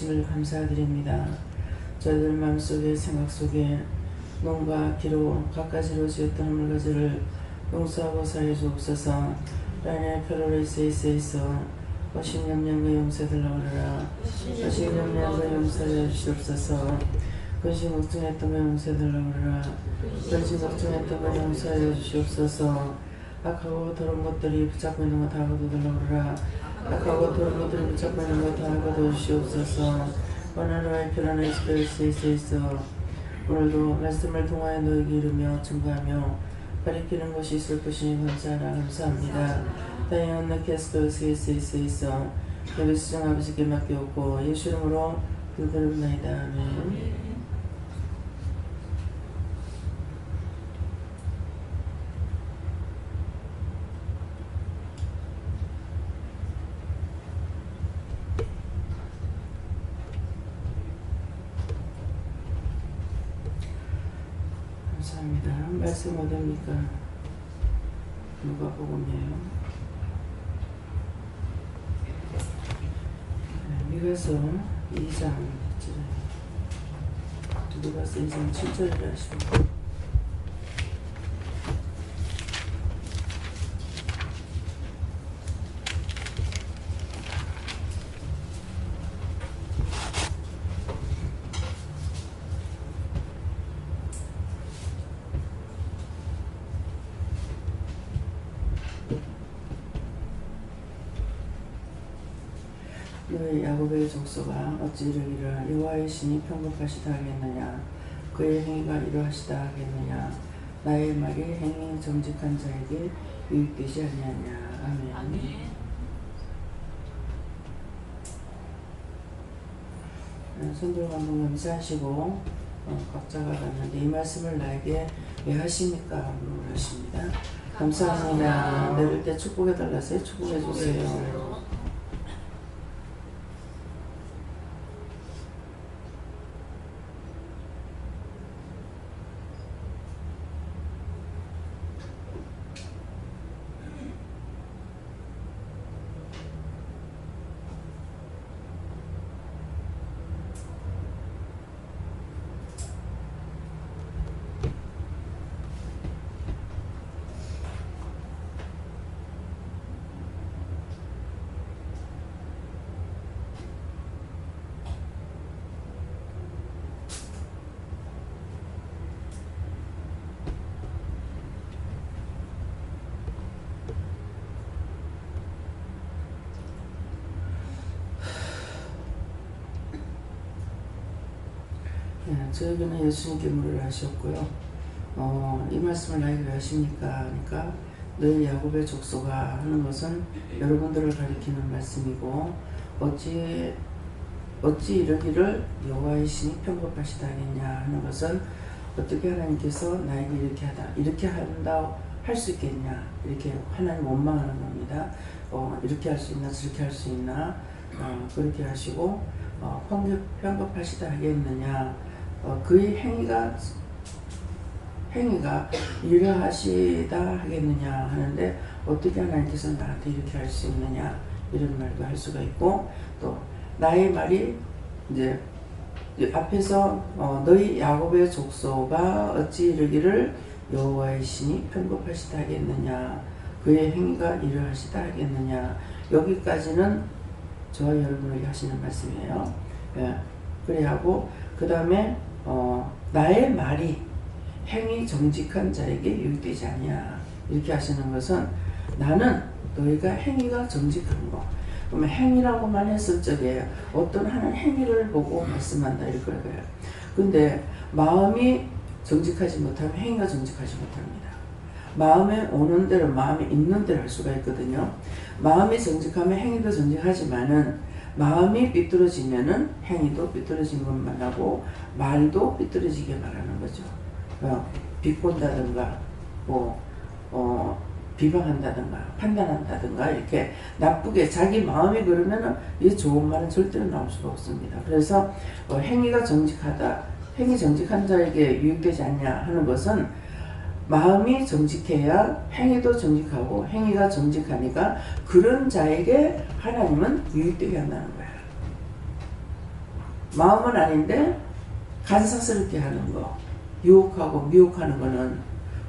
주심을 감사드립니다. 저희들 마음속에 생각 속에 눈과 귀로 갖가지로 지었던 물가지를 용서하고 사해 주옵소서. 라인의 표로를 세이세이서 거신염량과 용서들 나오라. 거신염량과 용서해 주옵소서. 근심 걱정했던 거 용서해 나오라. 근심 걱정했던 거 용서해 주시옵소서. 악하고 더러운 것들이 붙잡고 있는 거 다 거두들라오라. 악하고 더러운 것들이 붙잡고 있는 거 다 거두시옵소서. 원하노의 편안한 스페이스에 있어 오늘도 말씀을 통하여 너에게 이르며 증거하며 가리키는 것이 있을 것이니 감사합니다. 다양한 나케스토스에 있어 예배 수정 아버지께 맡겨오고 예수 이름으로 기도드립니다. 아멘. 감사합니다. 말씀 어디입니까? 누가복음이에요. 미가서 2장 미가서 2장 7절을 하시고 너희 야곱의 족속아 어찌 이르기를 여호와의 신이 편곡하시다 하겠느냐 그의 행위가 이러하시다 하겠느냐 나의 말이 행위 정직한 자에게 유익되지 아니하냐. 아멘. 손들고 한번 감사하시고 각자가 갔는데 이 말씀을 나에게 왜 하십니까? 물으십니다. 감사합니다. 내릴 때 축복해 달라서요. 축복해 주세요. 저에게는 예수님께 물을 하셨고요. 이 말씀을 나에게 왜 하십니까? 그러니까 너희 야곱의 족속아 하는 것은 여러분들을 가리키는 말씀이고 어찌 이러기를 여호와의 신이 편곡하시다 하겠냐 하는 것은 어떻게 하나님께서 나에게 이렇게 한다 할 수 있겠냐 이렇게 하나님 원망하는 겁니다. 이렇게 할 수 있나 저렇게 할 수 있나 그렇게 하시고 편곡하시다 하겠느냐 그의 행위가 이러하시다 하겠느냐 하는데 어떻게 하나님께서 나한테 이렇게 할 수 있느냐 이런 말도 할 수가 있고 또 나의 말이 이제 앞에서 너희 야곱의 족속아 어찌 이르기를 여호와의 신이 편곡하시다 하겠느냐 그의 행위가 이러하시다 하겠느냐 여기까지는 저와 여러분에게 하시는 말씀이에요. 그래 하고 그 다음에 나의 말이 행위 정직한 자에게 유익되지 않냐 이렇게 하시는 것은 나는 너희가 행위가 정직한 거 그러면 행위라고만 했을 적에 어떤 하는 행위를 보고 말씀한다 이럴 거예요. 근데 마음이 정직하지 못하면 행위가 정직하지 못합니다. 마음에 오는 대로 마음에 있는 대로 할 수가 있거든요. 마음이 정직하면 행위도 정직하지만은 마음이 삐뚤어지면은 행위도 삐뚤어진 것만 하고 말도 삐뚤어지게 말하는 거죠. 비꼰다든가 비방한다든가 판단한다든가 이렇게 나쁘게 자기 마음이 그러면은 이 좋은 말은 절대로 나올 수가 없습니다. 그래서 행위가 정직하다, 행위 정직한 자에게 유익되지 않냐 하는 것은 마음이 정직해야 행위도 정직하고 행위가 정직하니까 그런 자에게 하나님은 유익되게 한다는 거야. 마음은 아닌데 간사스럽게 하는 거, 유혹하고 미혹하는 거는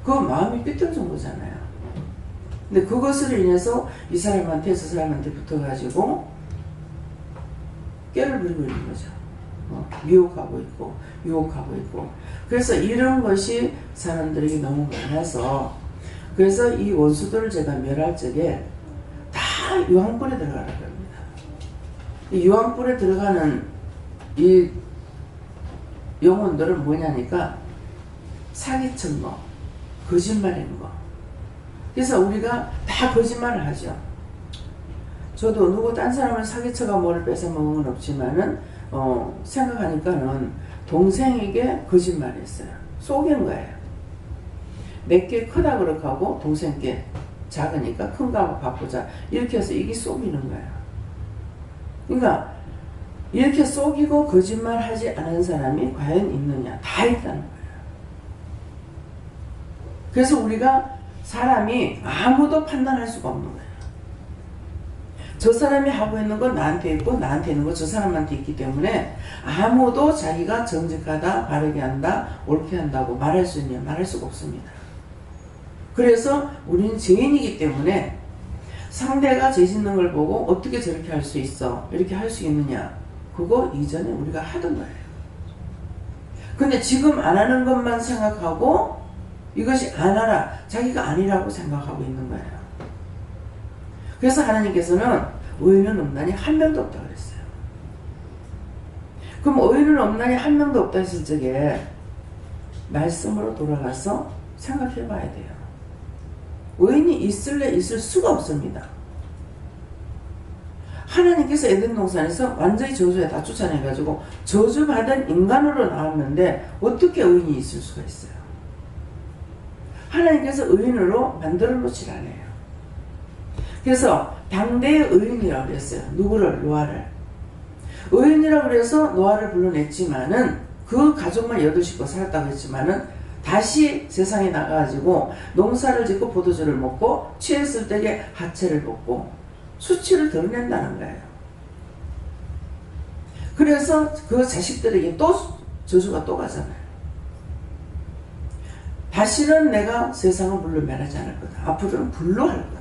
그 마음이 삐뚤어진 거잖아요. 근데 그것으로 인해서 이 사람한테 저 사람한테 붙어가지고 깨를 부리고 있는 거죠. 미혹하고 있고 유혹하고 있고. 그래서 이런 것이 사람들에게 너무 많아서, 그래서 이 원수들을 제가 멸할 적에 다 유황불에 들어가라고 합니다. 이 유황불에 들어가는 이 영혼들은 뭐냐니까 사기친 거, 거짓말인 거. 그래서 우리가 다 거짓말을 하죠. 저도 누구 딴 사람을 사기쳐가 뭐를 뺏어먹은 건 없지만은 생각하니까는 동생에게 거짓말했어요. 속인 거예요. 내게 크다 그렇게 하고 동생께 작으니까 큰 거하고 바꾸자 이렇게 해서 이게 속이는 거예요. 그러니까 이렇게 속이고 거짓말하지 않은 사람이 과연 있느냐? 다 있다는 거예요. 그래서 우리가 사람이 아무도 판단할 수가 없는 거예요. 저 사람이 하고 있는 건 나한테 있고 나한테 있는 건 저 사람한테 있기 때문에 아무도 자기가 정직하다, 바르게 한다, 옳게 한다고 말할 수 있냐? 말할 수가 없습니다. 그래서 우리는 죄인이기 때문에 상대가 죄 짓는 걸 보고 어떻게 저렇게 할 수 있어? 이렇게 할 수 있느냐? 그거 이전에 우리가 하던 거예요. 근데 지금 안 하는 것만 생각하고 이것이 안 하라, 자기가 아니라고 생각하고 있는 거예요. 그래서 하나님께서는 의인은 없나니 한 명도 없다고 그랬어요. 그럼 의인은 없나니 한 명도 없다 했을 적에 말씀으로 돌아가서 생각해 봐야 돼요. 의인이 있을래 있을 수가 없습니다. 하나님께서 에덴 동산에서 완전히 저주에 다 쫓아내가지고 저주받은 인간으로 나왔는데 어떻게 의인이 있을 수가 있어요? 하나님께서 의인으로 만들어 놓질 않아요. 그래서 당대의 의인이라고 그랬어요. 누구를? 노아를. 의인이라고 그래서 노아를 불러냈지만은 그 가족만 8식구 살았다고 했지만은 다시 세상에 나가가지고 농사를 짓고 포도주를 먹고 취했을 때에 하체를 벗고 수치를 드러낸다는 거예요. 그래서 그 자식들에게 또 저주가 또 가잖아요. 다시는 내가 세상을 물로 멸하지 않을 거다. 앞으로는 불로 할 거다.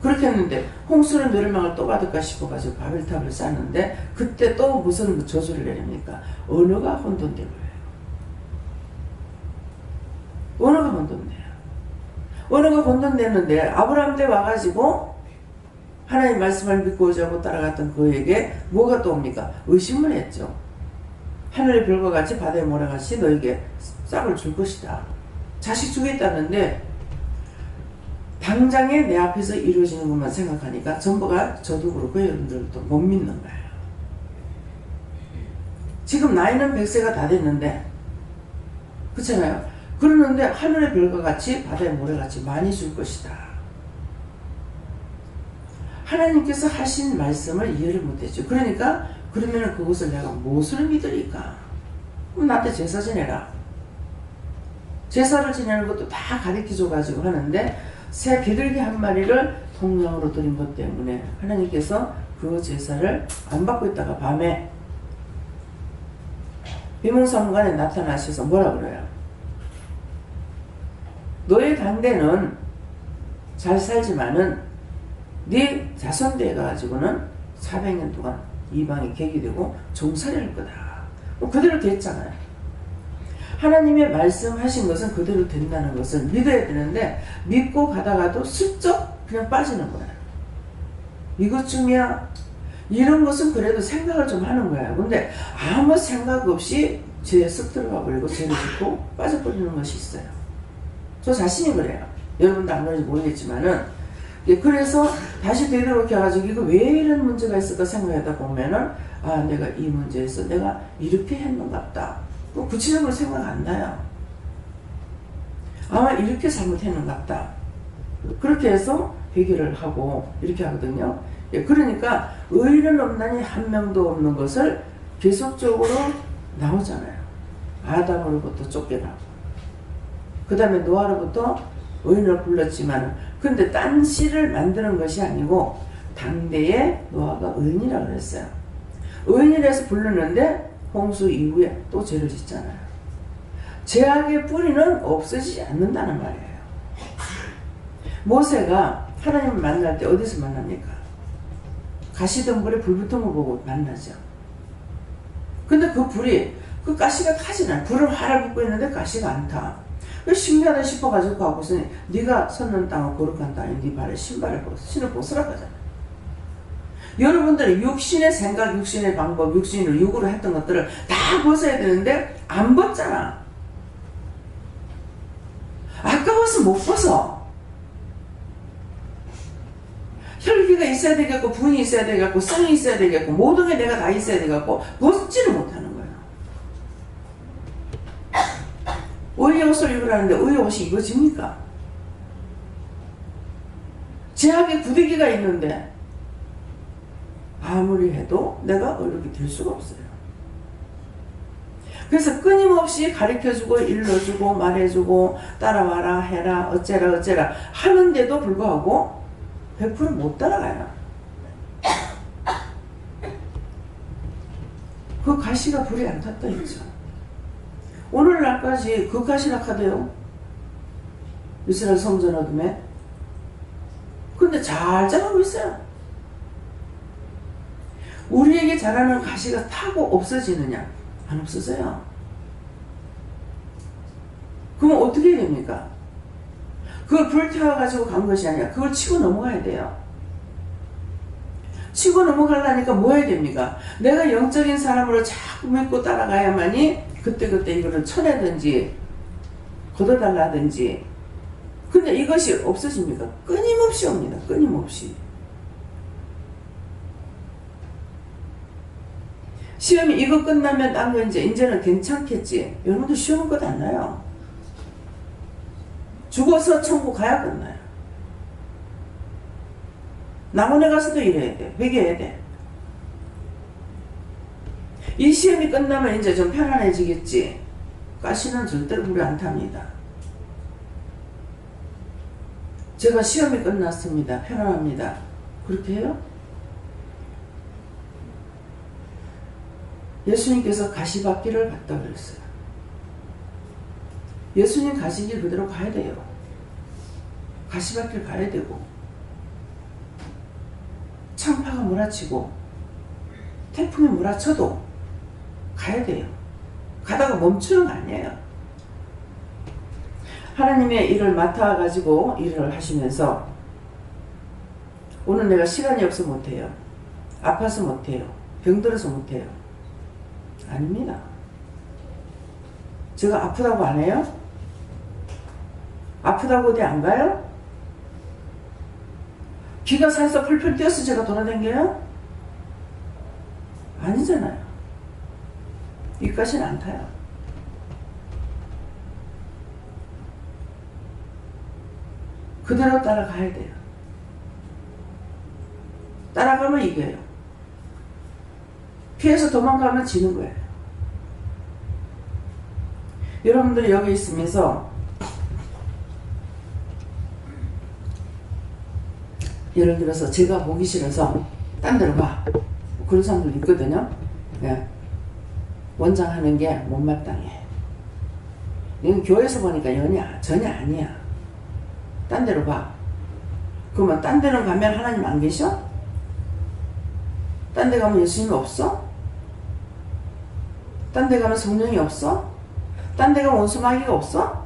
그렇게 했는데 홍수는 멸망을 또 받을까 싶어가지고 바벨탑을 쌓는데 그때 또 무슨 저주를 내립니까? 언어가 혼돈된 거예요. 언어가 혼돈돼요. 언어가 혼돈되는데 아브라함 때 와가지고 하나님 말씀을 믿고 오자고 따라갔던 그에게 뭐가 또 옵니까? 의심을 했죠. 하늘의 별과 같이 바다의 모래같이 너에게 싹을 줄 것이다. 자식 주겠다는데 당장에 내 앞에서 이루어지는 것만 생각하니까 전부가 저도 그렇고 여러분들도 못 믿는 거예요. 지금 나이는 100세가 다 됐는데 그렇잖아요. 그러는데 하늘의 별과 같이 바다의 모래같이 많이 줄 것이다. 하나님께서 하신 말씀을 이해를 못했죠. 그러니까 그러면 그것을 내가 무엇으로 믿으리까? 그럼 나한테 제사 지내라. 제사를 지내는 것도 다 가르쳐줘가지고 하는데 새 비둘기 한 마리를 통영으로 드린 것 때문에 하나님께서 그 제사를 안 받고 있다가 밤에 비몽사몽간에 나타나셔서 뭐라 그래요? 너의 당대는 잘 살지만은 네 자손대에 가지고는 400년 동안 이방이 객이 되고 종살이 할 거다. 그대로 됐잖아요. 하나님의 말씀하신 것은 그대로 된다는 것을 믿어야 되는데 믿고 가다가도 슬쩍 그냥 빠지는 거예요. 이것 중이야. 이런 것은 그래도 생각을 좀 하는 거예요. 근데 아무 생각 없이 죄에 쓱 들어가 버리고 죄를 짓고 빠져버리는 것이 있어요. 저 자신이 그래요. 여러분도 안 그런지 모르겠지만은 그래서 다시 되돌이켜 가지고 이거 왜 이런 문제가 있을까 생각하다 보면은 아 내가 이 문제에서 내가 이렇게 했는갑다. 구체적으로 생각 안 나요. 아마 이렇게 잘못했는갑다. 그렇게 해서 해결을 하고 이렇게 하거든요. 그러니까 의인은 없나니 한 명도 없는 것을 계속적으로 나오잖아요. 아담으로부터 쫓겨나고 그 다음에 노아로부터 의인을 불렀지만 근데 딴 씨를 만드는 것이 아니고 당대에 노아가 의인이라고 그랬어요. 의인이라서 불렀는데 홍수 이후에 또 죄를 짓잖아요. 죄악의 뿌리는 없어지지 않는다는 말이에요. 모세가 하나님을 만날 때 어디서 만납니까? 가시덤불에 불 붙은 거 보고 만나죠. 근데 그 불이, 그 가시가 타지 않아요. 불을 활활 붙고 있는데 가시가 안 타. 신기하다 싶어가지고 가고서 네가 섰는 땅은 거룩한 땅이 네 발에 신발을 벗어, 신을 벗으라 하잖아요. 여러분들은 육신의 생각, 육신의 방법, 육신을 육으로 했던 것들을 다 벗어야 되는데 안 벗잖아. 아까워서 못 벗어. 혈기가 있어야 되겠고, 분이 있어야 되겠고, 성이 있어야 되겠고, 모든 게 내가 다 있어야 되겠고, 벗지를 못하는 거예요. 의의 옷을 입으라는데 의의 옷이 입어집니까? 제약에 구데기가 있는데 아무리 해도 내가 어렵게 될 수가 없어요. 그래서 끊임없이 가르쳐주고 일러주고 말해주고 따라와라 해라 어째라 어째라 하는데도 불구하고 100% 못 따라가요. 그 가시가 불이 안 탔다 했죠. 오늘날까지 그 가시나 카대요. 이스라엘 성전 어둠에. 근데 잘 자라고 있어요. 우리에게 자라는 가시가 타고 없어지느냐? 안 없어져요. 그럼 어떻게 됩니까? 그걸 불태워가지고 간 것이 아니라 그걸 치고 넘어가야 돼요. 치고 넘어가려니까 뭐 해야 됩니까? 내가 영적인 사람으로 자꾸 믿고 따라가야만이 그때그때 이거를 쳐내든지 걷어달라든지. 근데 이것이 없어집니까? 끊임없이 옵니다. 끊임없이. 시험이 이거 끝나면 딴 거 이제는 괜찮겠지. 여러분들 시험은 끝 안 나요. 죽어서 천국 가야 끝나요. 남원에 가서도 일해야 돼. 회개해야 돼. 이 시험이 끝나면 이제 좀 편안해지겠지. 가시는 절대로 불이 안 탑니다. 제가 시험이 끝났습니다. 편안합니다. 그렇게 해요? 예수님께서 가시밭길을 갔다 그랬어요. 예수님 가시길 그대로 가야 돼요. 가시밭길 가야 되고 창파가 몰아치고 태풍이 몰아쳐도 가야 돼요. 가다가 멈추는 거 아니에요. 하나님의 일을 맡아가지고 일을 하시면서 오늘 내가 시간이 없어 못해요. 아파서 못해요. 병들어서 못해요. 아닙니다. 제가 아프다고 안 해요? 아프다고 어디 안 가요? 기가 살짝 풀풀 뛰어서 제가 돌아다녀요? 아니잖아요. 이까지는 안 타요. 그대로 따라가야 돼요. 따라가면 이겨요. 피해서 도망가면 지는 거예요. 여러분들이 여기 있으면서 예를 들어서 제가 보기 싫어서 딴 데로 가. 그런 사람들 있거든요. 예. 원장 하는 게 못마땅해. 이건 교회에서 보니까 전혀 아니야. 딴 데로 가. 그러면 딴 데로 가면 하나님 안 계셔? 딴 데 가면 예수님이 없어? 딴 데 가면 성령이 없어? 딴 데 가면 원수마귀가 없어?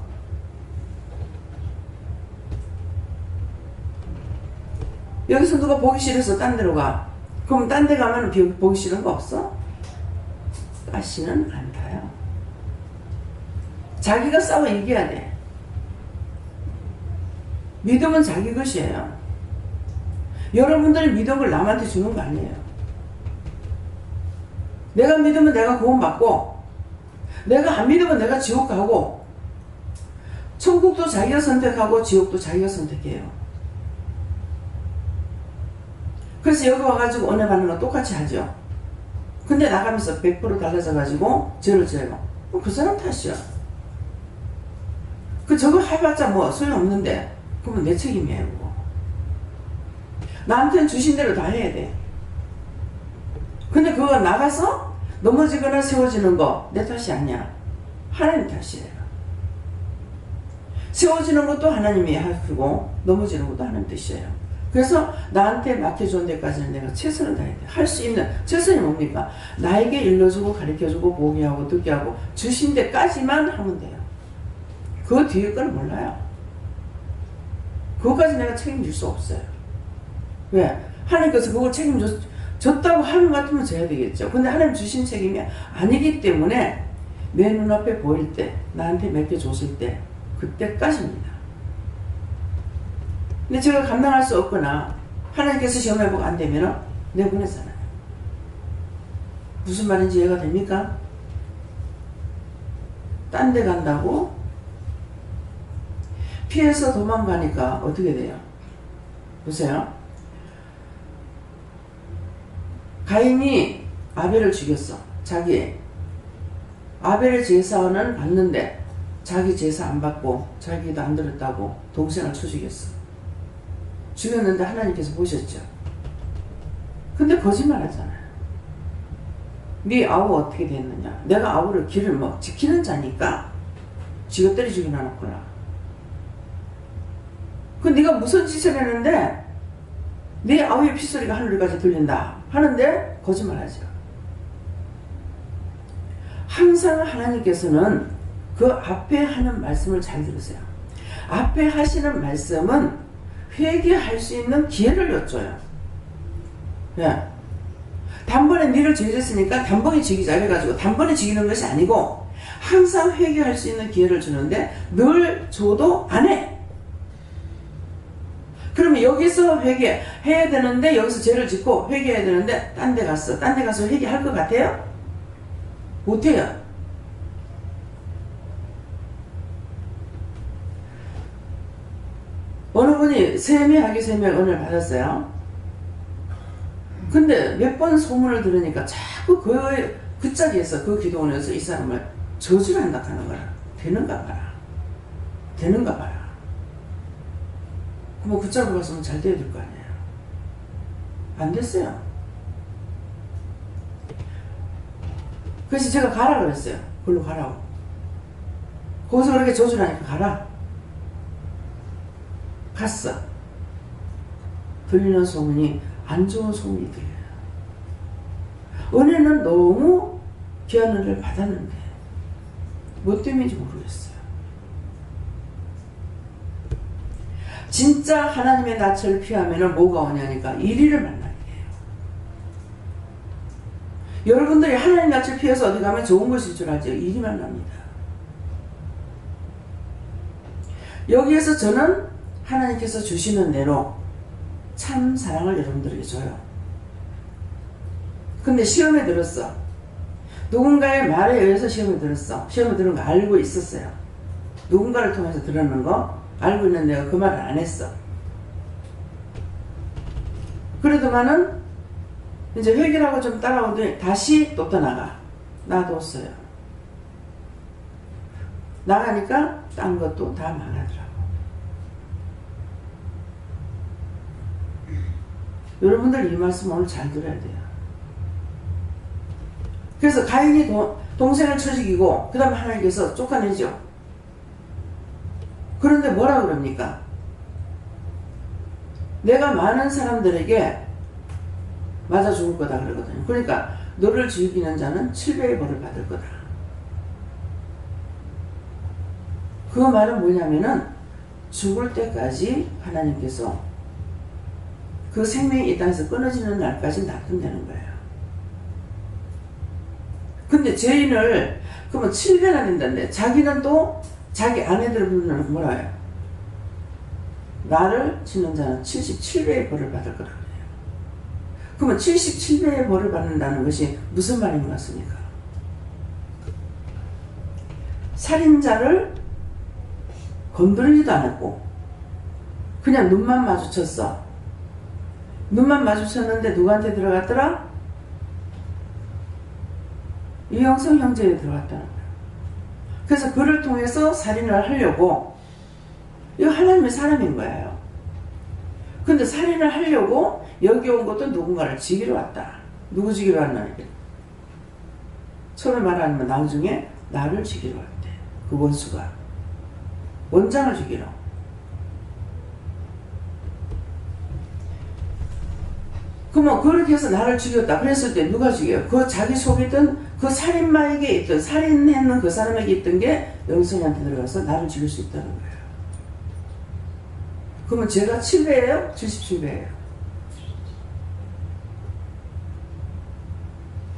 여기서 누가 보기 싫어서 딴 데로 가. 그럼 딴 데 가면 보기 싫은 거 없어? 가시는 안 타요. 자기가 싸워 이겨야 돼. 믿음은 자기 것이에요. 여러분들의 믿음을 남한테 주는 거 아니에요. 내가 믿으면 내가 구원받고 내가 안 믿으면 내가 지옥 가고 천국도 자기가 선택하고 지옥도 자기가 선택해요. 그래서 여기 와가지고 은혜 받는 거 똑같이 하죠. 근데 나가면서 100% 달라져가지고 죄를 져요. 그 사람 탓이야. 저거 해봤자 뭐 소용없는데 그러면 내 책임이에요. 그거. 나한테는 주신 대로 다 해야 돼. 근데 그거 나가서 넘어지거나 세워지는 거 내 탓이 아니야. 하나님 탓이에요. 세워지는 것도 하나님이 하시고 넘어지는 것도 하나님 뜻이에요. 그래서 나한테 맡겨준 데까지는 내가 최선을 다해야 돼. 할 수 있는 최선이 뭡니까? 나에게 일러주고 가르쳐주고 보게 하고 듣게 하고 주신 데까지만 하면 돼요. 그 뒤에 건 몰라요. 그것까지 내가 책임질 수 없어요. 왜? 하나님께서 그걸 책임졌다고 하는 것 같으면 져야 되겠죠. 근데 하나님 주신 책임이 아니기 때문에 내 눈앞에 보일 때, 나한테 맡겨줬을 때, 그때까지입니다. 근데 제가 감당할 수 없거나 하나님께서 시험해보고 안 되면 내보내잖아요. 무슨 말인지 이해가 됩니까? 딴 데 간다고 피해서 도망가니까 어떻게 돼요? 보세요. 가인이 아벨을 죽였어. 아벨의 제사는 받는데 자기 제사 안 받고 자기도 안 들었다고 동생을 쳐 죽였어. 죽였는데 하나님께서 보셨죠. 근데 거짓말 하잖아요. 네 아우 어떻게 됐느냐. 내가 아우를 길을 지키는 자니까 지가 때려 죽이나 놓구나. 그 네가 무슨 짓을 했는데 네 아우의 피소리가 하늘까지 들린다 하는데 거짓말하죠. 항상 하나님께서는 그 앞에 하는 말씀을 잘 들으세요. 앞에 하시는 말씀은 회개할 수 있는 기회를 여쭤요. 예. 단번에 니를 죄졌으니까 단번에 지기자 해가지고 단번에 지기는 것이 아니고 항상 회개할 수 있는 기회를 주는데 늘 줘도 안 해. 그러면 여기서 회개해야 되는데 여기서 죄를 짓고 회개해야 되는데 딴 데 가서 회개할 것 같아요? 못해요. 어느 분이 세미하게 세미의 은혜를 받았어요. 근데 몇 번 소문을 들으니까 자꾸 그 자리에서 그 기도원에서 이 사람을 저주를 한다 하는 거야. 되는가 봐라. 그럼 그 자리로 갔으면 잘 돼야 될 거 아니에요. 안 됐어요. 그래서 제가 가라 그랬어요. 그걸로 가라고. 거기서 그렇게 저주를 하니까 가라. 갔어. 들리는 소문이 안 좋은 소문이 들려요. 은혜는 너무 귀한 은혜를 받았는데 뭐 때문인지 모르겠어요. 진짜 하나님의 낯을 피하면 뭐가 오냐니까 이리를 만나게 돼요. 여러분들이 하나님 낯을 피해서 어디 가면 좋은 것일 줄 알죠. 이리 만납니다. 여기에서 저는 하나님께서 주시는 대로 참 사랑을 여러분들에게 줘요. 근데 시험에 들었어. 누군가의 말에 의해서 시험에 들었어. 시험에 들은 거 알고 있었어요. 누군가를 통해서 들었는 거 알고 있는 내가 그 말을 안 했어. 그래도만은 이제 회개하고 좀 따라오더니 다시 또 떠나가. 놔뒀어요. 나가니까 딴 것도 다 망하더라고. 여러분들 이 말씀 오늘 잘 들어야 돼요. 그래서 가인이 동생을 쳐 죽이고 그 다음에 하나님께서 쫓아내죠. 그런데 뭐라 그럽니까? 내가 많은 사람들에게 맞아 죽을 거다 그러거든요. 그러니까 너를 죽이는 자는 7배의 벌을 받을 거다. 그 말은 뭐냐면은 죽을 때까지 하나님께서 그 생명이 이 땅에서 끊어지는 날까지 놔둔다는 거예요. 근데 죄인을 그러면 7배나 된다는데 자기는 또 자기 아내들을 부르는 뭐라 해요? 나를 치는 자는 77배의 벌을 받을 거라고 해요. 그러면 77배의 벌을 받는다는 것이 무슨 말인 것 같습니까? 살인자를 건드리지도 않았고 그냥 눈만 마주쳤어. 눈만 마주쳤는데 누구한테 들어갔더라? 이영성 형제에 들어갔다는 거예요. 그래서 그를 통해서 살인을 하려고, 이거 하나님의 사람인 거예요. 근데 살인을 하려고 여기 온 것도 누군가를 죽이러 왔다. 누구 죽이러 왔나? 처음에 말하는 건 나중에 나를 죽이러 왔대. 그 원수가. 원장을 죽이러. 그러면 그렇게 해서 나를 죽였다. 그랬을 때 누가 죽여요? 그 자기 속에 있던 그 살인마에게 있던, 살인했는 그 사람에게 있던 게 영선이한테 들어가서 나를 죽일 수 있다는 거예요. 그러면 제가 7배예요? 77배예요?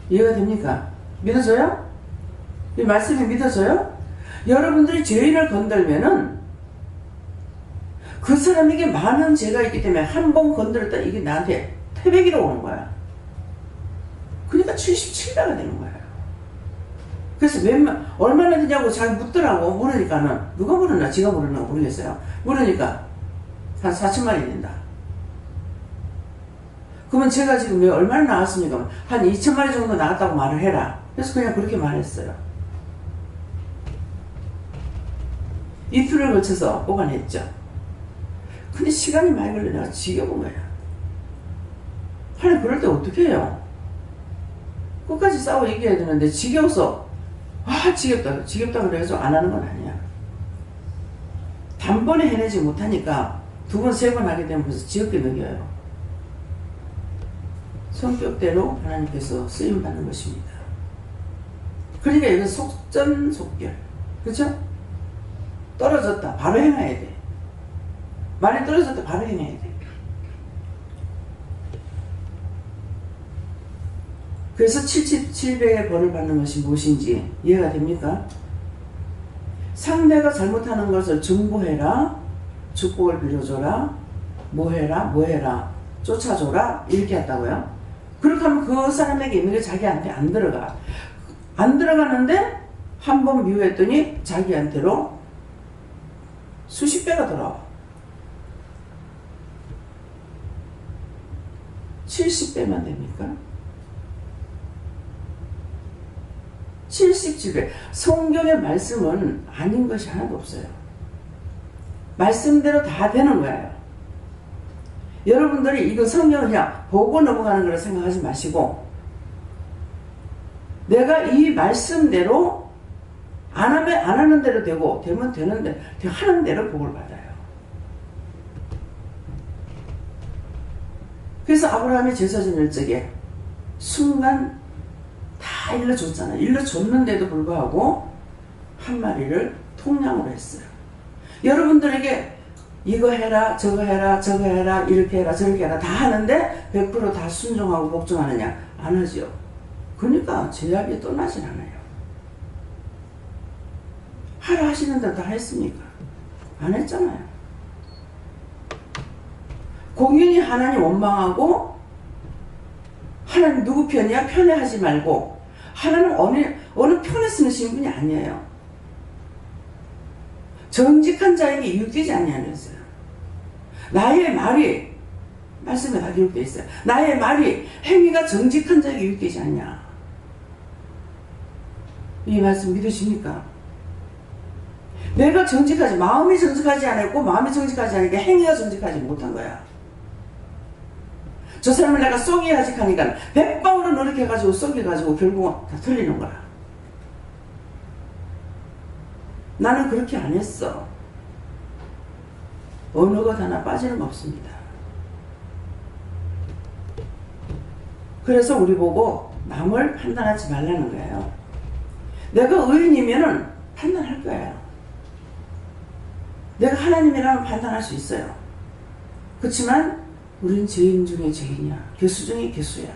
이해가 됩니까? 믿어져요? 이 말씀이 믿어져요? 여러분들이 죄인을 건들면은 그 사람에게 많은 죄가 있기 때문에 한 번 건드렸다 이게 나한테 태백이로 오는 거야. 그러니까 77배가 되는 거예요. 그래서 얼마나 되냐고 자기 묻더라고. 물으니까는 누가 물었나? 지가 물었나 모르겠어요. 물으니까 한 4천만이 된다. 그러면 제가 지금 얼마나 나왔습니까? 한 2천마리 정도 나왔다고 말을 해라. 그래서 그냥 그렇게 말했어요. 이틀을 거쳐서 보관했죠. 근데 시간이 많이 걸려 내가 지겨운 거야. 하나님 그럴 때 어떻게 해요? 끝까지 싸워 이겨야 되는데 지겨워서 지겹다 그래서 안 하는 건 아니야. 단번에 해내지 못하니까 2번, 3번 하게 되면 벌써 지겹게 느껴요. 성격대로 하나님께서 쓰임받는 것입니다. 그러니까 이건 속전속결. 그렇죠? 떨어졌다. 바로 행해야 돼. 말이 떨어졌다. 바로 행해야 돼. 그래서 77배의 벌을 받는 것이 무엇인지 이해가 됩니까? 상대가 잘못하는 것을 증보해라. 축복을 빌려줘라. 뭐해라. 쫓아줘라. 이렇게 했다고요. 그렇게 하면 그 사람에게 있는 게 자기한테 안 들어가. 안 들어가는데 한 번 미워했더니 자기한테로 수십 배가 돌아와. 70배만 됩니까? 77배. 성경의 말씀은 아닌 것이 하나도 없어요. 말씀대로 다 되는 거예요. 여러분들이 이거 성경을 그냥 보고 넘어가는 거라 생각하지 마시고 내가 이 말씀대로 안 하면 안 하는 대로 되고 되면 되는데 하는 대로 복을 받아요. 그래서 아브라함이 제사 지낼 적에 순간 다 일러줬잖아요. 일러줬는데도 불구하고 한 마리를 통량으로 했어요. 여러분들에게 이거 해라 저거 해라 저거 해라 이렇게 해라 저렇게 해라 다 하는데 100% 다 순종하고 복종하느냐? 안 하죠. 그러니까 제약이 떠나진 않아요. 하라 하시는 대로 다 했습니까? 안 했잖아요. 공연히 하나님 원망하고 하나님 누구 편이야? 편애하지 말고 하나님 어느 편에 쓰는 분이 아니에요. 정직한 자에게 유익되지 아니하였어요. 나의 말이 말씀에 다 기록되어 있어요. 나의 말이 행위가 정직한 자에게 유익되지 않냐. 이 말씀 믿으십니까? 내가 정직하지 마음이 정직하지 않았고 마음이 정직하지 않으니까 행위가 정직하지 못한 거야. 저 사람을 내가 쏘기야지 하니까 100방으로 노력해가지고 쏘기가지고 결국 다 틀리는 거야. 나는 그렇게 안 했어. 어느 것 하나 빠지는 거 없습니다. 그래서 우리 보고 남을 판단하지 말라는 거예요. 내가 의인이면은 판단할 거예요. 내가 하나님이라면 판단할 수 있어요. 그렇지만 우린 죄인 중에 죄인이야. 괴수 중에 괴수야.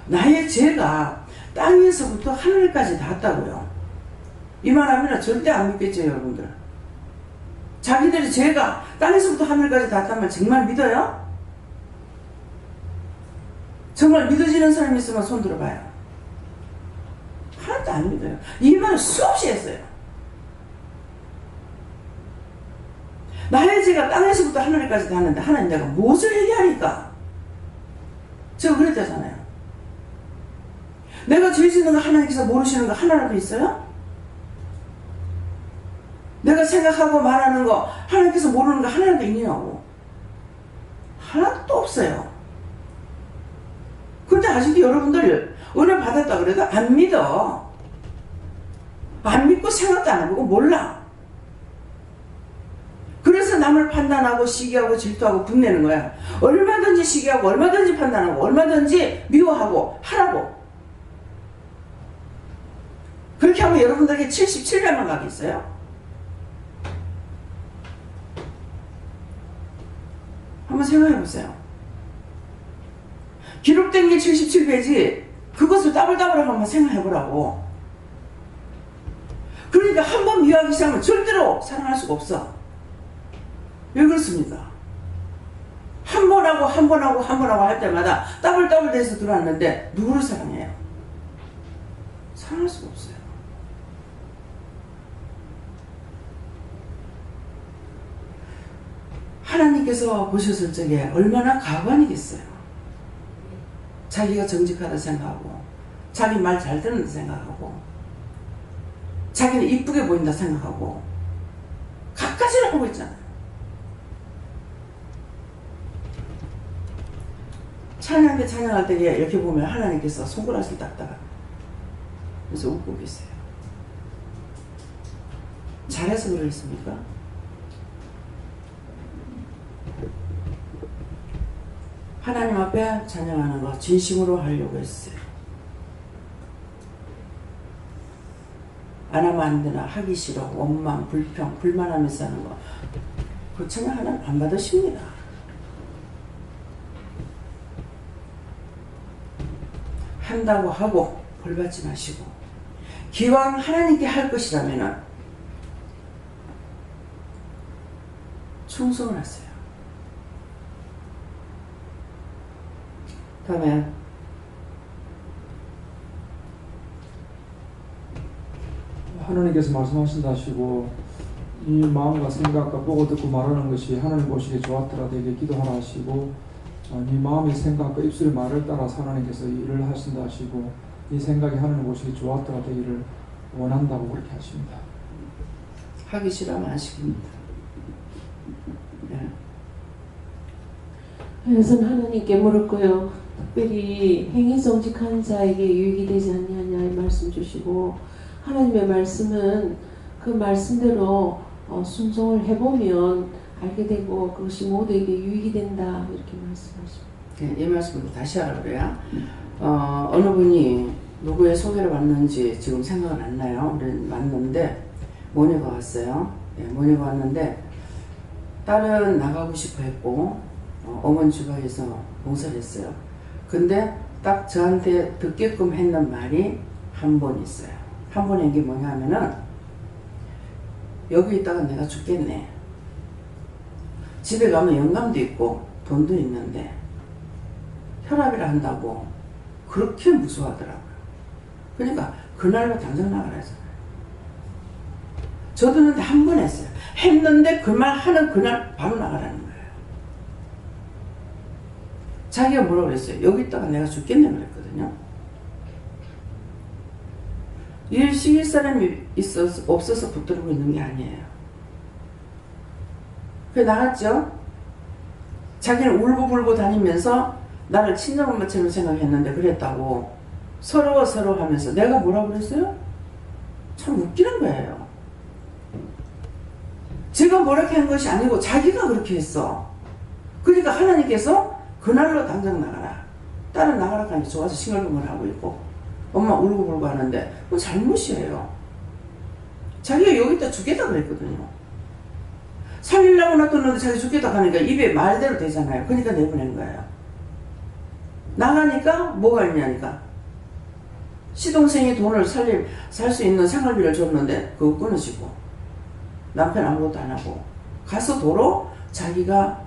나의 죄가 땅에서부터 하늘까지 닿았다고요. 이 말하면 절대 안 믿겠죠, 여러분들. 자기들의 죄가 땅에서부터 하늘까지 닿았다면 정말 믿어요? 정말 믿어지는 사람이 있으면 손 들어봐요. 하나도 안 믿어요. 이 말을 수없이 했어요. 나의 죄가 땅에서부터 하늘까지 닿는데 하나님 내가 무엇을 얘기하니까? 제가 그랬다잖아요. 내가 죄 짓는 거 하나님께서 모르시는 거 하나라도 있어요? 내가 생각하고 말하는 거 하나님께서 모르는 거 하나라도 있냐고. 하나도 없어요. 근데 아직도 여러분들 은혜 받았다 그래도 안 믿어. 안 믿고 생각도 안 해보고 몰라. 그래서 남을 판단하고 시기하고 질투하고 분내는 거야. 얼마든지 시기하고 얼마든지 판단하고 얼마든지 미워하고 하라고. 그렇게 하면 여러분들에게 77배만 가겠어요? 한번 생각해 보세요. 기록된 게 77배지 그것을 따블따블 한번 생각해 보라고. 그러니까 한 번 미워하기 시작하면 절대로 사랑할 수가 없어. 왜 그렇습니까? 한 번 하고 한 번 하고 한 번 하고 할 때마다 따블따블 돼서 들어왔는데 누구를 사랑해요? 사랑할 수가 없어요. 하나님께서 보셨을 적에 얼마나 가관이겠어요. 자기가 정직하다 생각하고 자기 말 잘 듣는다 생각하고 자기는 이쁘게 보인다 생각하고 갖가지를 하고 있잖아요. 찬양대 찬양할 때 이렇게 보면 하나님께서 손가락을 닦다가 그래서 웃고 계세요. 잘해서 그러겠습니까? 하나님 앞에 찬양하는 거 진심으로 하려고 했어요. 안 하면 안 되나, 하기 싫어, 원망, 불평, 불만하면서 하는 거, 그 찬양 하나님 안 받으십니다. 한다고 하고 벌받지 마시고 기왕 하나님께 할 것이라면은 충성을 하세요. 다음에 하나님께서 말씀하신다 하시고 이 마음과 생각과 보고 듣고 말하는 것이 하나님 보시기에 좋았더라 되게 기도하라 하시고 네 마음의 생각과 입술의 말을 따라서 하나님께서 일을 하신다 하시고 이 생각이 하나님 보시기에 좋았더라 되기를 원한다고 그렇게 하십니다. 하기 싫으면 안 시킵니다. 네. 그래서 하나님께 물을 거요. 특별히 행위 정직한 자에게 유익이 되지 않느냐 이 말씀 주시고 하나님의 말씀은 그 말씀대로 순종을 해보면 알게 되고 그것이 모두에게 유익이 된다 이렇게 말씀하십니다. 네, 이 말씀을 다시 하라 그래요. 어느 분이 누구의 소개를 받는지 지금 생각은 안 나요. 왔는데 모녀가 왔어요. 네, 모녀가 왔는데 딸은 나가고 싶어 했고 어머니 주방에서 봉사를 했어요. 근데 딱 저한테 듣게끔 했는 말이 한 번 있어요. 한 번 한 게 뭐냐 하면은 여기 있다가 내가 죽겠네. 집에 가면 영감도 있고 돈도 있는데 혈압이라 한다고 그렇게 무서워하더라고요. 그러니까 그날로 당장 나가라 했잖아요. 저도 근데 한 번 했어요. 했는데 그 말 하는 그날 바로 나가라는 거예요. 자기가 뭐라고 그랬어요? 여기 있다가 내가 죽겠네 그랬거든요. 일 시킬 사람이 없어서 붙들고 있는 게 아니에요. 그래 나갔죠. 자기는 울고불고 다니면서 나를 친정엄마처럼 생각했는데 그랬다고 서로 하면서 내가 뭐라고 그랬어요? 참 웃기는 거예요. 제가 뭐라고 한 것이 아니고 자기가 그렇게 했어. 그러니까 하나님께서 그날로 당장 나가라. 딸은 나가라 하니까 좋아서 싱얼벙글 하고 있고 엄마 울고불고 하는데 그건 잘못이에요. 자기가 여기다 죽겠다 그랬거든요. 살리려고 놔뒀는데 자기 죽겠다 하니까 입에 말대로 되잖아요. 그러니까 내보낸 거예요. 나가니까 뭐가 있냐니까 시동생이 돈을 살 수 있는 생활비를 줬는데 그거 끊어지고 남편 아무것도 안 하고 가서 도로 자기가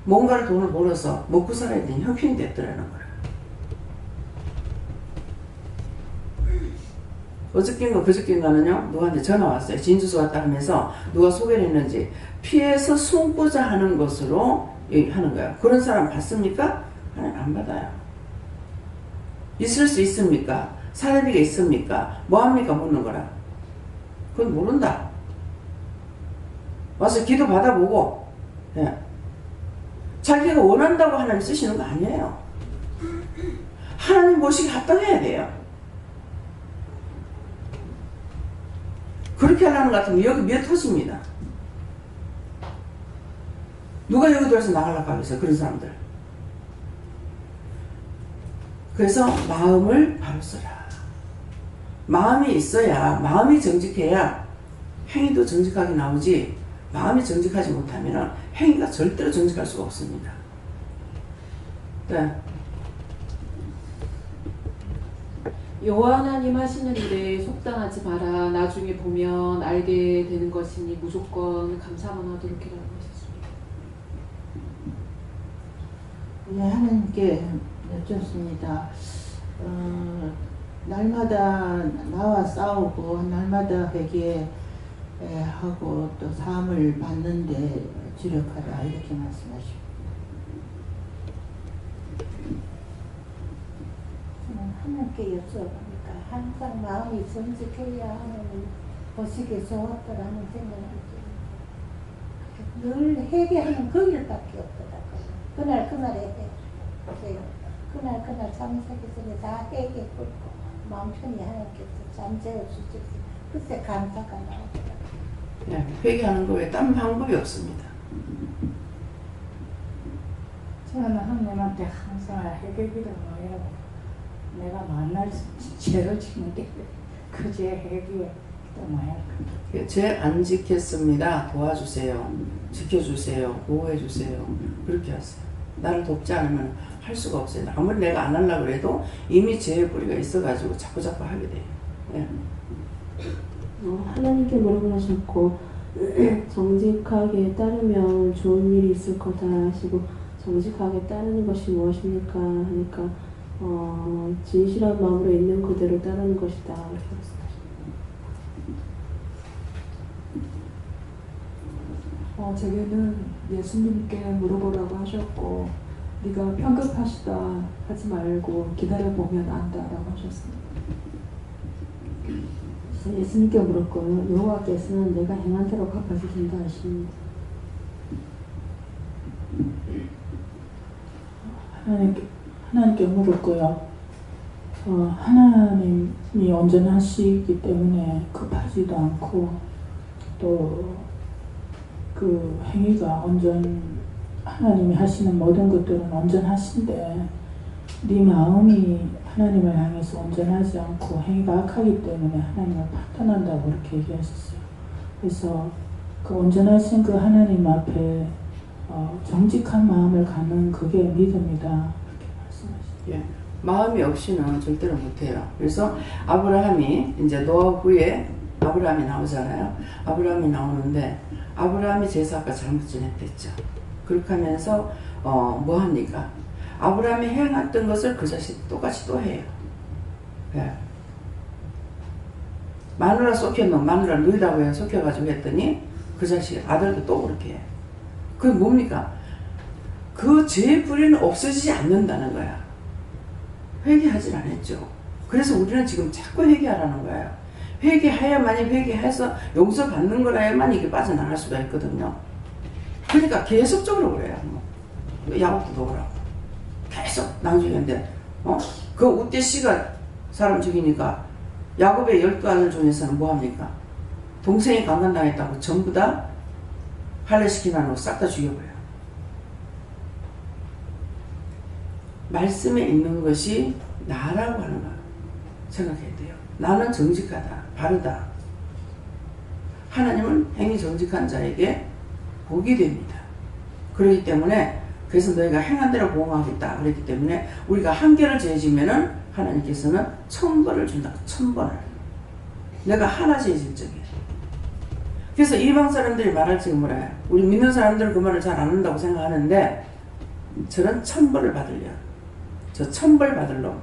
뭔가를 돈을 벌어서 먹고 살아야 되는 형편이 됐더라는 거예요. 어저께인가 그저께인가는요 누구한테 전화 왔어요. 진주소 왔다 하면서 누가 소개를 했는지 피해서 숨고자 하는 것으로 하는 거예요. 그런 사람 봤습니까? 하나님 안 받아요. 있을 수 있습니까? 사례비가 있습니까? 뭐합니까? 묻는 거라. 그건 모른다. 와서 기도 받아보고 예. 자기가 원한다고 하나님 쓰시는 거 아니에요. 하나님 모시기 합당해야 돼요. 그렇게 하려는 것 같으면 여기 몇 터집니다. 누가 여기 들어서 나가려고 하겠어요? 그런 사람들. 그래서 마음을 바로 써라. 마음이 있어야, 마음이 정직해야 행위도 정직하게 나오지, 마음이 정직하지 못하면 행위가 절대로 정직할 수가 없습니다. 네. 여호와 하나님 하시는 일에 속당하지 마라. 나중에 보면 알게 되는 것이니 무조건 감사만 하도록 이라고 하셨습니다. 네, 하나님께 여쭙습니다. 날마다 나와 싸우고 날마다 회개하고 또 사함을 받는데 주력하라 이렇게 말씀하십니다. 하나님께 여쭤보니까 항상 마음이 정직해야 하나님 보시기에 좋았다라는 생각이 늘 회개하는 그 일밖에 없더라고요. 그날에 보세요. 그날 잠자기 전에 다 회개 끊고 마음 편히 하나님께서 잠재워 주셔서 그때 감사가 나오더라고요. 네, 회개하는 거 외에 딴 방법이 없습니다. 저는 하나님한테 항상 회개기를 해요. 내가 만날 죄를 짓는 게 그제 회개에 또 뭐야. 죄 안 지켰습니다. 도와주세요. 지켜주세요. 보호해주세요. 그렇게 하세요. 나를 돕지 않으면 할 수가 없어요. 아무리 내가 안 하려고 해도 이미 죄의 뿌리가 있어가지고 자꾸 하게 돼요. 네. 하나님께 뭐라고 하셨고 정직하게 따르면 좋은 일이 있을 거다 하시고 정직하게 따르는 것이 무엇입니까? 하니까 진실한 마음으로 있는 그대로 따르는 것이다 이렇게 말씀하십니다. 제게는 예수님께 물어보라고 하셨고 네가 편급하시다 하지 말고 기다려보면 안다라고 하셨습니다. 예수님께 물었고요. 여호와께서는 내가 행한 대로 갚아주신다 하십니다. 하나님께 물었고요. 하나님이 온전하시기 때문에 급하지도 않고 또 그 행위가 하나님이 하시는 모든 것들은 온전하신데 네 마음이 하나님을 향해서 온전하지 않고 행위가 악하기 때문에 하나님을 판단한다고 그렇게 얘기하셨어요. 그래서 그 온전하신 그 하나님 앞에 정직한 마음을 갖는 그게 믿음이다 그렇게 말씀하시죠. 예. 마음이 없이는 절대로 못해요. 그래서 아브라함이 이제 노아 후에 아브라함이 나오잖아요. 아브라함이 나오는데 아브라함이 제사가 잘못 지냈댔죠. 그렇게 하면서 뭐 합니까? 아브라함이 행했던 것을 그 자식 똑같이 또 해요. 예. 마누라 마누라 누이라고 해서 속여가지고 했더니 그 자식 아들도 또 그렇게 해요. 그게 뭡니까? 그 죄의 뿌리는 없어지지 않는다는 거야. 회개하질 않았죠. 그래서 우리는 지금 자꾸 회개하라는 거예요. 회개해야만이 회개해서 용서받는 거라야만 이게 빠져나갈 수가 있거든요. 그러니까 계속적으로 그래요. 야곱도 그러고 계속 나중에 그 우대 씨가 사람 죽이니까 야곱의 12아들 중에서는 뭐합니까? 동생이 강간당했다고 전부 다 할례시키나로 싹 다 죽여버려요. 말씀에 있는 것이 나라고 하는 거 생각해야 돼요. 나는 정직하다, 바르다. 하나님은 행위 정직한 자에게 복이 됩니다. 그렇기 때문에 그래서 너희가 행한 대로 보응하겠다 그랬기 때문에 우리가 한 개를 죄지면은 하나님께서는 1000번을 준다. 1000번을. 내가 하나 죄질 적에. 그래서 이방 사람들이 말할 적에 뭐라 해요? 우리 믿는 사람들은 그 말을 잘 안 한다고 생각하는데 저는 1000번을 받으려. 저 1000벌 받을러.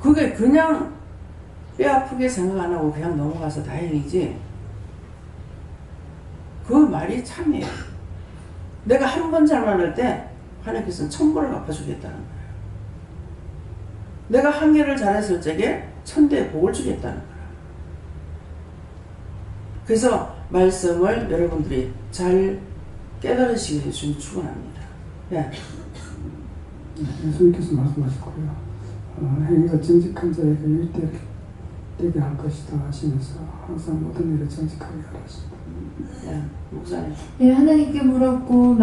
그게 그냥 뼈 아프게 생각 안 하고 그냥 넘어가서 다행이지. 그 말이 참이에요. 내가 한 번 잘못할 때 하나님께서는 1000벌을 갚아주겠다는 거예요. 내가 한 개를 잘했을 적에 1000대의 복을 주겠다는 거예요. 그래서 말씀을 여러분들이 잘 깨달으시기를 주님 축원합니다. 네. 예수님께서 말씀하셨고요. 행위가 정직한 자에게 유익되게 할 것이다 하시면서 항상 모든 일을 정직하게 하셨습니다. 네, 목사님. 예, 하나님께 물었고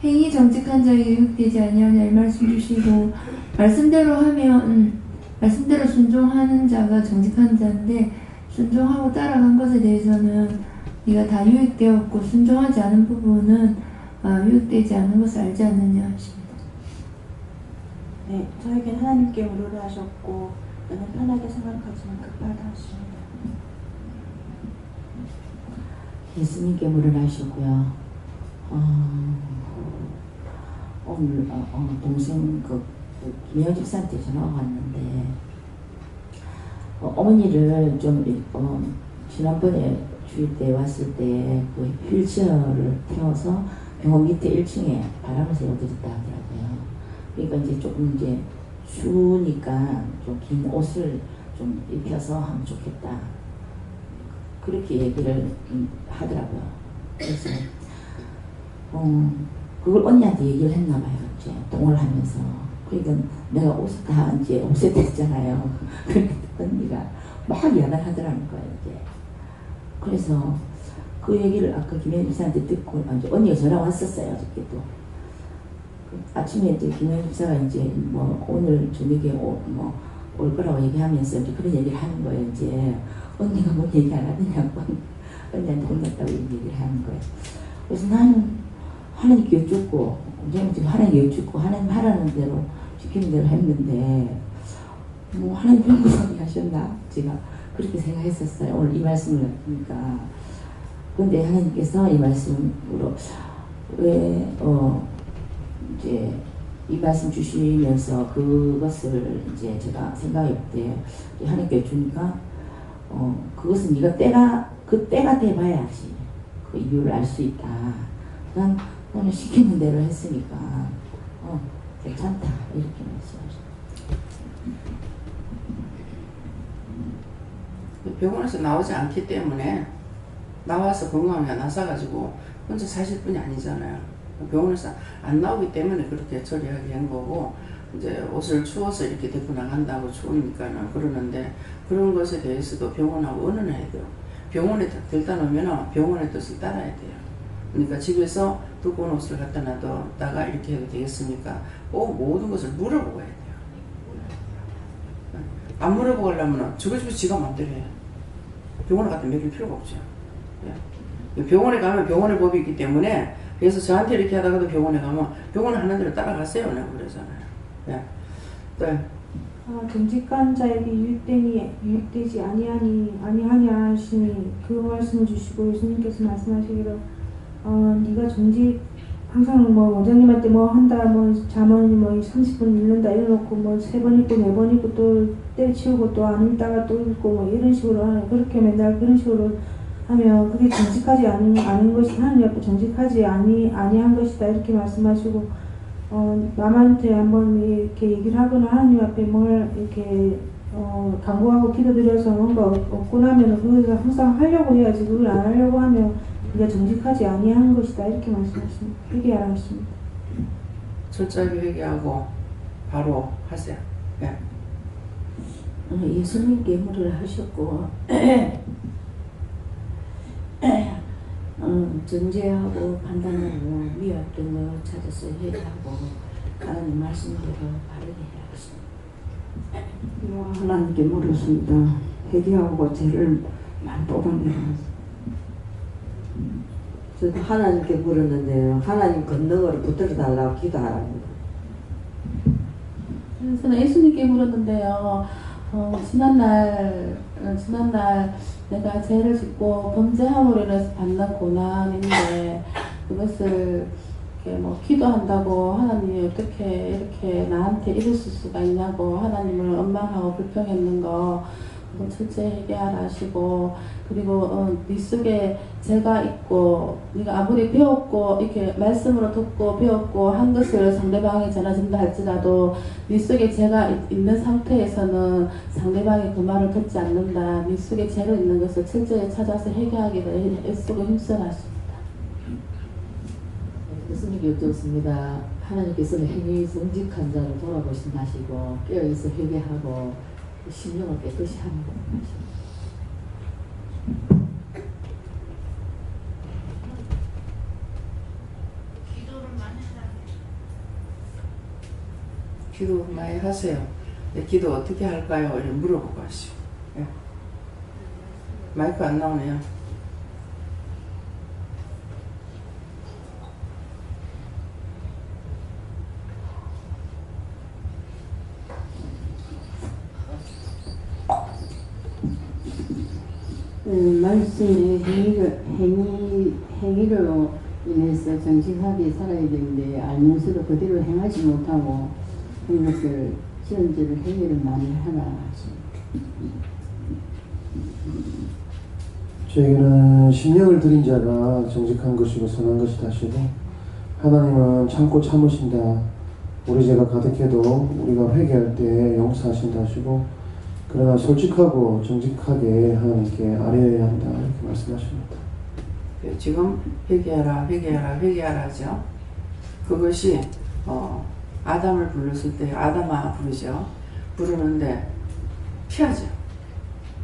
행위 정직한 자에게 유익되지 아니하냐 이 말씀 주시고 말씀대로 하면 말씀대로 순종하는 자가 정직한 자인데 순종하고 따라간 것에 대해서는 네가 다 유익되었고 순종하지 않은 부분은 유익되지 않은 것을 알지 않느냐 하십니다. 네, 저에겐 하나님께 물으라 하셨고 너는 편하게 생각하지만 급하다 하십니다. 예수님께 물으라 하셨고요. 오늘 동생 김혜영 집사한테 전화가 왔는데 어머니를 좀 지난번에 주일 때 왔을 때 그 휠체어를 태워서 병원 밑에 1층에 바람을 쐬어드렸다 하더라고요. 그러니까 이제 조금 이제 추우니까 좀 긴 옷을 좀 입혀서 하면 좋겠다. 그렇게 얘기를 하더라고요. 그래서 그걸 언니한테 얘기를 했나 봐요. 이제 동을 하면서. 그러니까 내가 옷을 다 이제 없앴댔잖아요. 그러니까 언니가 막 야단하더라는 거예요. 이제. 그래서 그 얘기를 아까 김혜연 집사한테 듣고 언니가 전화 왔었어요. 어저께도. 아침에 이제 김혜연 집사가 이제 뭐 오늘 저녁에 올 거라고 얘기하면서 이제 그런 얘기를 하는 거예요. 이제 언니가 뭔 얘기 안 하느냐고 언니한테 혼났다고 얘기를 하는 거예요. 그래서 나는 하나님께 여쭙고 지금 하나님께 여쭙고 하나님 하라는 대로 시키는 대로 했는데 뭐 하나님 그런 거 하셨나 제가 그렇게 생각했었어요. 오늘 이 말씀을 보니까. 근데 하나님께서 이 말씀으로 왜 이제 이 말씀 주시면서 그것을 이제 제가 생각해 때 하나님께 주니까 그것은 네가 그 때가 돼봐야지 그 이유를 알 수 있다. 나는 시키는 대로 했으니까 괜찮다 이렇게 말씀하셨어요. 병원에서 나오지 않기 때문에 나와서 건강하게 나서가지고 혼자 사실 뿐이 아니잖아요. 병원에서 안 나오기 때문에 그렇게 처리하게 한 거고 이제 옷을 추워서 이렇게 데리고 나간다고 추우니까는 그러는데 그런 것에 대해서도 병원하고 의논해야 돼요. 병원에 들다 놓으면 병원의 뜻을 따라야 돼요. 그러니까 집에서 두꺼운 옷을 갖다 놔뒀다가 이렇게 해도 되겠습니까? 꼭 모든 것을 물어보고 해야 돼요. 안 물어보고 하려면 저것이 지가 마음대로 해요. 병원에 갖다 맡길 필요가 없죠. 병원에 가면 병원의 법이 있기 때문에 그래서 저한테 이렇게 하다가도 병원에 가면 병원에 하는 대로 따라가세요. 내가 그러잖아요. 네. 정직한 자에게 유익되지 아니하냐 하시니 그 말씀을 주시고 예수님께서 말씀하시기를 네가 항상 뭐 원장님한테 뭐 한다 잠언 30분 읽는다 이래놓고 3번 읽고 4번 읽고 또 때려치우고 또 안 읽다가 또 읽고 이런 식으로 하는 그렇게 맨날 그런 식으로 하면 그게 정직하지 않은 것이 하나님 앞에 정직하지 아니한 것이다 이렇게 말씀하시고 남한테 한번 이렇게 얘기를 하거나 하나님 앞에 뭘 이렇게 간구하고 기도드려서 뭔가 얻고 나면 그걸 항상 하려고 해야지 그걸 안 하려고 하면 우리가 정직하지 아니한 것이다 이렇게 말씀하십니다. 회개하십니다. 철저하게 회개하고 바로 하세요. 네. 예수님께 물을 하셨고 전제하고 판단하고 미흡된 걸 찾아서 회개하고 하나님 말씀대로 바르게 해야 하십니다. 하나님께 물었습니다. 회개하고 죄를 많이 뽑아내라. 저도 하나님께 물었는데요. 하나님 권능을 붙들어 달라고 기도하랍니다. 저는 예수님께 물었는데요. 지난날 내가 죄를 짓고 범죄함으로 인해서 받는 고난인데 그것을 이렇게 기도한다고 하나님이 어떻게 이렇게 나한테 이러실 수가 있냐고 하나님을 원망하고 불평했는 거 그거 철저히 해결하라 하시고 그리고 네 속에 죄가 있고 네가 아무리 배웠고 이렇게 말씀으로 듣고 배웠고 한 것을 상대방에 전해준다 할지라도 네 속에 죄가 있는 상태에서는 상대방이 그 말을 듣지 않는다. 네 속에 죄로 있는 것을 철저히 찾아서 해결하기를 애쓰고 힘써 하십니다. 예수님께 여쭙습니다. 하나님께서는 행위 정직한 자로 돌아보신다 하시고 깨어있어 회개하고 심령을 깨끗이 하는 것 하십니다. 기도 많이 하세요. 네, 기도 어떻게 할까요? 이렇게 물어보고 하시오. 예. 마이크 안 나오네요. 말씀의 행위로 인해서 정직하게 살아야 되는데 알면서도 그대로 행하지 못하고 그런 것을 지연제를 해결을 많이 하라 하십니다. 저에게는 심령을 드린 자가 정직한 것이고 선한 것이다 하시고 하나님은 참고 참으신다. 우리 죄가 가득해도 우리가 회개할 때 용서하신다 하시고 그러나 솔직하고 정직하게 하나님께 아뢰어야 한다 이렇게 말씀하십니다. 지금 회개하라 회개하라 회개하라 하죠. 그것이 아담을 불렀을 때 아담아 부르죠. 부르는데 피하죠.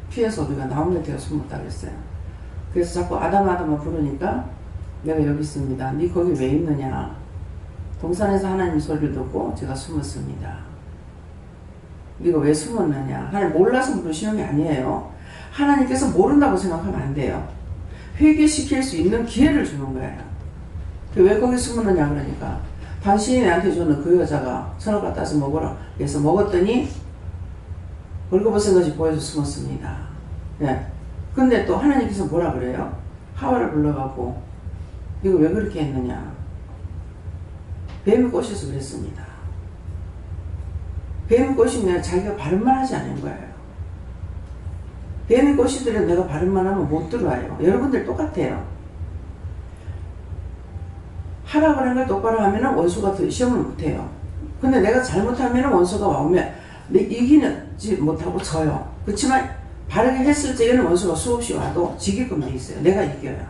피해서 우리가 나무 밑에 숨었다 그랬어요. 그래서 자꾸 아담아 부르니까 내가 여기 있습니다. 네 거기 왜 있느냐. 동산에서 하나님 소리를 듣고 제가 숨었습니다. 네가 왜 숨었느냐. 하나님 몰라서 부르시는 게 아니에요. 하나님께서 모른다고 생각하면 안 돼요. 회개시킬 수 있는 기회를 주는 거예요. 왜 거기 숨었느냐 그러니까 당신이 내한테 주는 그 여자가 선을 갖다 서 먹으라 그래서 먹었더니 벌거벗은 것이 보여서 숨었습니다. 예. 근데 또 하나님께서 뭐라 그래요? 하와를 불러갖고 이거 왜 그렇게 했느냐. 뱀이 꼬셔서 그랬습니다. 뱀이 꼬시면 자기가 바른말 하지 않은 거예요. 뱀이 꼬시더라도 내가 바른말 하면 못 들어와요. 여러분들 똑같아요. 하라 그런 걸 똑바로 하면 원수가 시험을 못해요. 근데 내가 잘못하면 원수가 와오면 이기지 못하고 져요. 그렇지만 바르게 했을 적에는 원수가 수없이 와도 지게끔 돼 있어요. 내가 이겨요.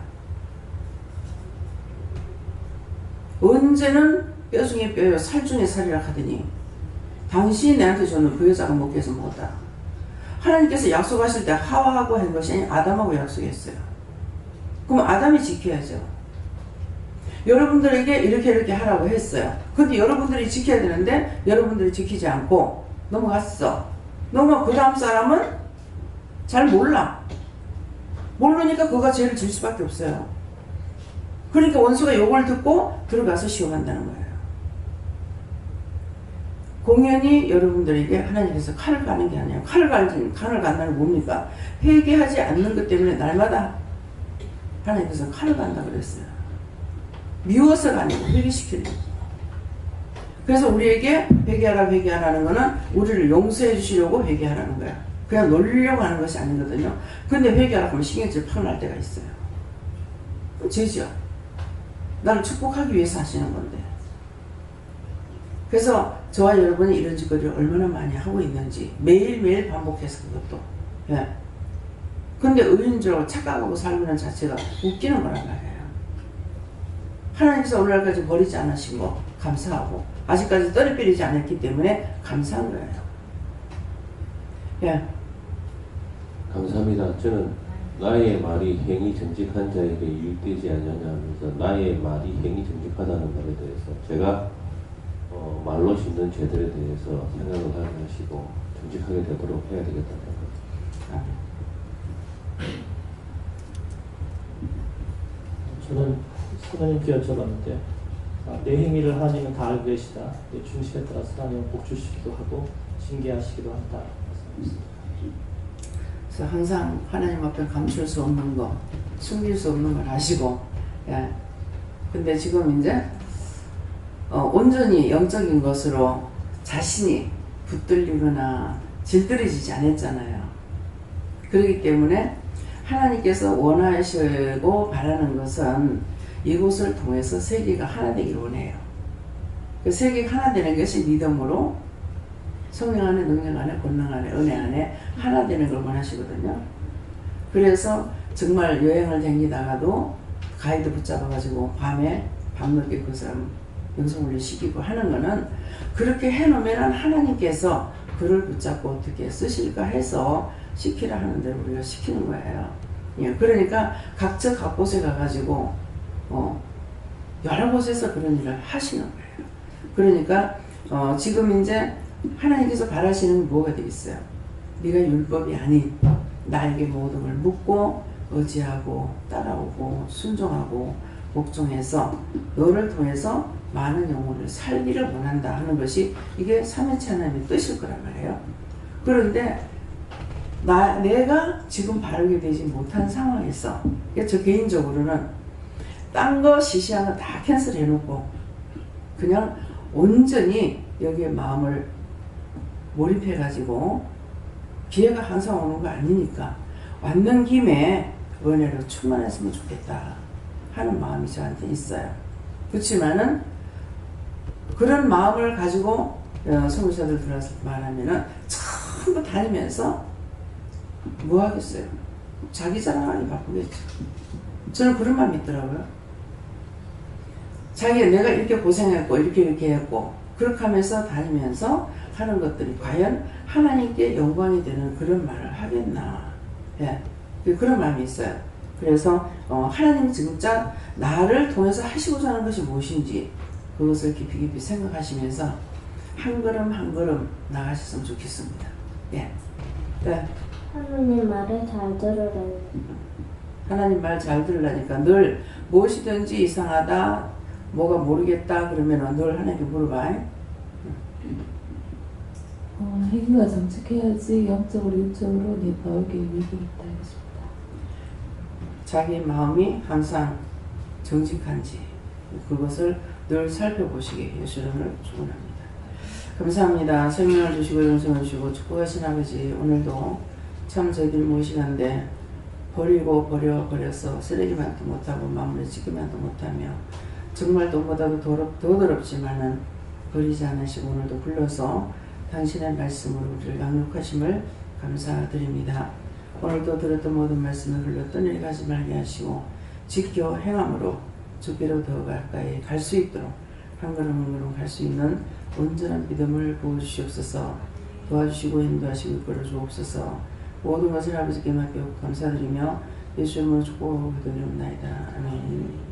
언제는 뼈 중에 뼈요 살 중에 살이라 하더니 당신이 내한테 주는 그 여자가 먹게 해서 먹었다. 하나님께서 약속하실 때 하와하고 한 것이 아니라 아담하고 약속했어요. 그럼 아담이 지켜야죠. 여러분들에게 이렇게 하라고 했어요. 근데 여러분들이 지켜야 되는데 여러분들이 지키지 않고 넘어갔어. 넘어가 그 다음 사람은 잘 몰라. 모르니까 그가 죄를 질 수밖에 없어요. 그러니까 원수가 요걸 듣고 들어가서 시험한다는 거예요. 공연히 여러분들에게 하나님께서 칼을 가는 게 아니에요. 칼을 간다는 뭡니까? 회개하지 않는 것 때문에 날마다 하나님께서 칼을 간다 그랬어요. 미워서가 아니고 회개시키는 거예요. 그래서 우리에게 회개하라는 거는 우리를 용서해 주시려고 회개하라는 거야. 그냥 놀리려고 하는 것이 아니거든요. 근데 회개하라고 하면 신경질 팍 날 때가 있어요. 죄죠. 나를 축복하기 위해서 하시는 건데. 그래서 저와 여러분이 이런 짓거리를 얼마나 많이 하고 있는지 매일매일 반복해서 그것도. 예. 근데 의인적으로 착각하고 살는 자체가 웃기는 거란 말이에요. 하나님께서 오늘날까지 버리지 않으신 거 감사하고 아직까지 떨어뜨리지 않았기 때문에 감사한 거예요. 예. 감사합니다. 저는 나의 말이 행위 정직한 자에게 유익되지 않느냐 하면서 나의 말이 행위 정직하다는 말에 대해서 제가 말로 짓는 죄들에 대해서 생각을 하시고 정직하게 되도록 해야 되겠다는 생각입니다. 저는 하나님께 여쭤봤는데 내 행위를 하나님은 다 알고 계시다. 내 중심에 따라서 하나님은 복 주시기도 하고 징계하시기도 한다. 그래서 항상 하나님 앞에 감출 수 없는 거, 숨길 수 없는 걸 아시고, 예. 근데 지금 이제 온전히 영적인 것으로 자신이 붙들리거나 질들여지지 않았잖아요. 그렇기 때문에 하나님께서 원하시고 바라는 것은 이곳을 통해서 세계가 하나 되기를 원해요. 그 세계가 하나 되는 것이 믿음으로 성령 안에, 능력 안에, 권능 안에, 은혜 안에 하나 되는 걸 원하시거든요. 그래서 정말 여행을 다니다가도 가이드 붙잡아가지고 밤에 밤늦게 그 사람 영성훈련시키고 하는 거는 그렇게 해놓으면 하나님께서 그를 붙잡고 어떻게 쓰실까 해서 시키라 하는 대로 우리가 시키는 거예요. 예, 그러니까 각자 각곳에 가가지고 여러 곳에서 그런 일을 하시는 거예요. 그러니까 지금 이제 하나님께서 바라시는 게 뭐가 되겠어요? 네가 율법이 아닌 나에게 모든 걸 묻고 의지하고 따라오고 순종하고 복종해서 너를 통해서 많은 영혼을 살기를 원한다 하는 것이 이게 삼위일체 하나님의 뜻일 거란 말이에요. 그런데 내가 지금 바르게 되지 못한 상황에서 저 개인적으로는 딴 거 시시한 거 다 캔슬해 놓고 그냥 온전히 여기에 마음을 몰입해 가지고 기회가 항상 오는 거 아니니까 왔는 김에 은혜로 충만했으면 좋겠다 하는 마음이 저한테 있어요. 그렇지만은 그런 마음을 가지고 선교사들 들어서 말하면은 전부 다니면서 뭐 하겠어요? 자기 자랑하기 바쁘겠죠. 저는 그런 마음이 있더라고요. 내가 이렇게 고생했고 이렇게 했고 그렇게 하면서 다니면서 하는 것들이 과연 하나님께 영광이 되는 그런 말을 하겠나. 예. 그런 마음이 있어요. 그래서 하나님 진짜 나를 통해서 하시고자 하는 것이 무엇인지 그것을 깊이 생각하시면서 한 걸음 한 걸음 나가셨으면 좋겠습니다. 예. 네. 하나님 말을 잘 들으래요. 하나님 말 잘 들으라니까 늘 무엇이든지 이상하다 뭐가 모르겠다 그러면 늘 하나님께 물어봐. 행위가 정직해야지 영적으로 육적으로 네 바울게 위기 있다 했습니다. 자기 마음이 항상 정직한지 그것을 늘 살펴보시게 예수님을 축원합니다. 감사합니다. 생명을 주시고 영생을 주시고 축복하신 아버지 오늘도 참 저희들 무엇이간데 버려서 쓰레기만도 못하고 마무리 짓기만도 못하며 정말 돈보다도 더 더럽지만은 버리지 않으시고 오늘도 불러서 당신의 말씀으로 우리를 양육하심을 감사드립니다. 오늘도 들었던 모든 말씀을 흘러 떠내려가지 말게 하시고 지켜 행함으로 주께로 더 가까이 갈 수 있도록 한 걸음 한 걸음 갈 수 있는 온전한 믿음을 부어주시옵소서. 도와주시고 인도하시고 이끌어 주옵소서. 모든 것을 아버지께 맡겨 감사드리며 예수 이름으로 축복하고 기도드립니다. 아멘.